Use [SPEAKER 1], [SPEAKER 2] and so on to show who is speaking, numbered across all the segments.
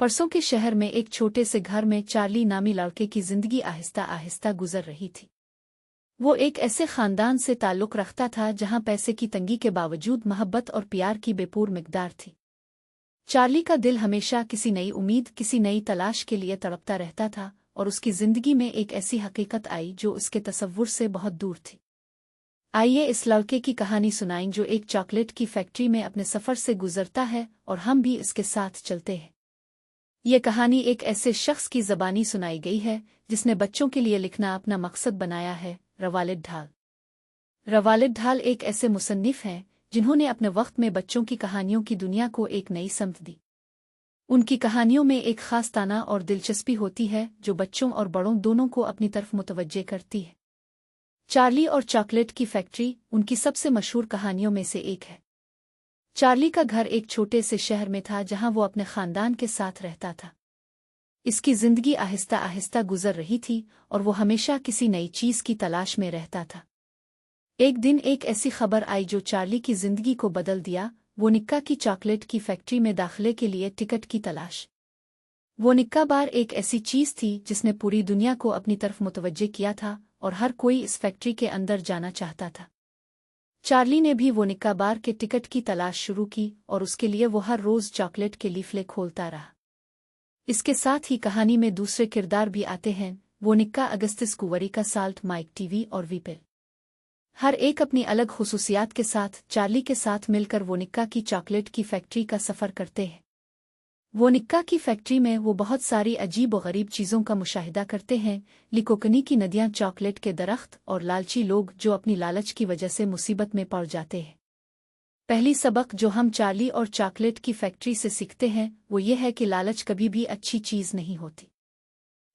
[SPEAKER 1] परसों के शहर में एक छोटे से घर में चार्ली नामी लड़के की जिंदगी आहिस्ता आहिस्ता गुजर रही थी। वो एक ऐसे खानदान से ताल्लुक रखता था जहां पैसे की तंगी के बावजूद मोहब्बत और प्यार की बेपूर मिकदार थी। चार्ली का दिल हमेशा किसी नई उम्मीद, किसी नई तलाश के लिए तड़पता रहता था और उसकी जिंदगी में एक ऐसी हकीकत आई जो उसके तसव्वुर से बहुत दूर थी। आइए इस लड़के की कहानी सुनाएं जो एक चॉकलेट की फैक्ट्री में अपने सफ़र से गुजरता है और हम भी इसके साथ चलते हैं। ये कहानी एक ऐसे शख्स की ज़बानी सुनाई गई है जिसने बच्चों के लिए लिखना अपना मकसद बनाया है। रवालिद ढाल। रवालिद ढाल एक ऐसे मुसन्निफ़ हैं जिन्होंने अपने वक्त में बच्चों की कहानियों की दुनिया को एक नई समत दी। उनकी कहानियों में एक ख़ास ताना और दिलचस्पी होती है जो बच्चों और बड़ों दोनों को अपनी तरफ मुतवज्जे करती है। चार्ली और चॉकलेट की फैक्ट्री उनकी सबसे मशहूर कहानियों में से एक है। चार्ली का घर एक छोटे से शहर में था जहां वो अपने खानदान के साथ रहता था। इसकी जिंदगी आहिस्ता आहिस्ता गुजर रही थी और वो हमेशा किसी नई चीज की तलाश में रहता था। एक दिन एक ऐसी खबर आई जो चार्ली की जिंदगी को बदल दिया। वो निक्का की चॉकलेट की फैक्ट्री में दाखिले के लिए टिकट की तलाश। वो निक्का बार एक ऐसी चीज थी जिसने पूरी दुनिया को अपनी तरफ मुतवज्जे किया था और हर कोई इस फैक्ट्री के अंदर जाना चाहता था। चार्ली ने भी वो निक्का बार के टिकट की तलाश शुरू की और उसके लिए वो हर रोज चॉकलेट के लीफले खोलता रहा। इसके साथ ही कहानी में दूसरे किरदार भी आते हैं। वो निक्का, अगस्तिस कुंवरी का साल्ट, माइक टीवी और वीपेल, हर एक अपनी अलग खुसूसियात के साथ चार्ली के साथ मिलकर वो निक्का की चॉकलेट की फैक्ट्री का सफ़र करते हैं। वो निक्का की फैक्ट्री में वो बहुत सारी अजीब और गरीब चीज़ों का मुशाहिदा करते हैं। लिकोकनी की नदियाँ, चॉकलेट के दरख्त और लालची लोग जो अपनी लालच की वजह से मुसीबत में पड़ जाते हैं। पहली सबक जो हम चार्ली और चॉकलेट की फैक्ट्री से सीखते हैं वो ये है कि लालच कभी भी अच्छी चीज़ नहीं होती।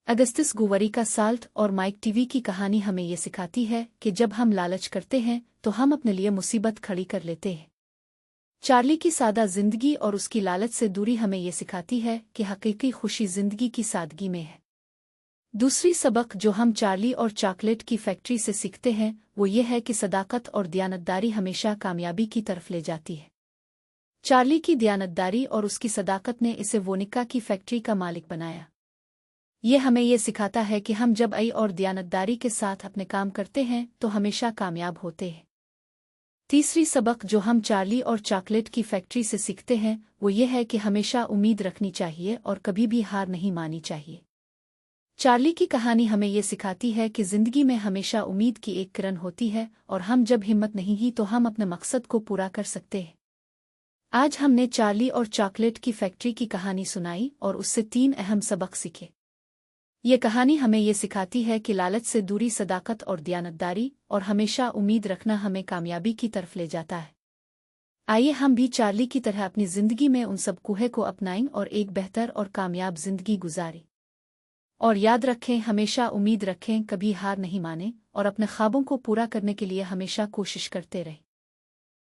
[SPEAKER 1] अगस्तिस कुंवरी का साल्ट और माइक टीवी की कहानी हमें ये सिखाती है कि जब हम लालच करते हैं तो हम अपने लिए मुसीबत खड़ी कर लेते हैं। चार्ली की सादा जिंदगी और उसकी लालच से दूरी हमें ये सिखाती है कि हकीकी खुशी जिंदगी की सादगी में है। दूसरी सबक जो हम चार्ली और चॉकलेट की फैक्ट्री से सीखते हैं वो ये है कि सदाकत और दयानतदारी हमेशा कामयाबी की तरफ ले जाती है। चार्ली की दयानतदारी और उसकी सदाकत ने इसे वो निक्का की फैक्ट्री का मालिक बनाया। ये हमें ये सिखाता है कि हम जब आई और दयानतदारी के साथ अपने काम करते हैं तो हमेशा कामयाब होते हैं। तीसरी सबक जो हम चार्ली और चॉकलेट की फैक्ट्री से सीखते हैं वो ये है कि हमेशा उम्मीद रखनी चाहिए और कभी भी हार नहीं माननी चाहिए। चार्ली की कहानी हमें ये सिखाती है कि जिंदगी में हमेशा उम्मीद की एक किरण होती है और हम जब हिम्मत नहीं ही तो हम अपने मकसद को पूरा कर सकते हैं। आज हमने चार्ली और चॉकलेट की फैक्ट्री की कहानी सुनाई और उससे 3 अहम सबक सीखे। ये कहानी हमें ये सिखाती है कि लालच से दूरी, सदाकत और दयानतदारी और हमेशा उम्मीद रखना हमें कामयाबी की तरफ ले जाता है। आइए हम भी चार्ली की तरह अपनी जिंदगी में उन सब कुहे को अपनाएं और एक बेहतर और कामयाब जिंदगी गुजारें। और याद रखें, हमेशा उम्मीद रखें, कभी हार नहीं मानें और अपने ख्वाबों को पूरा करने के लिए हमेशा कोशिश करते रहें।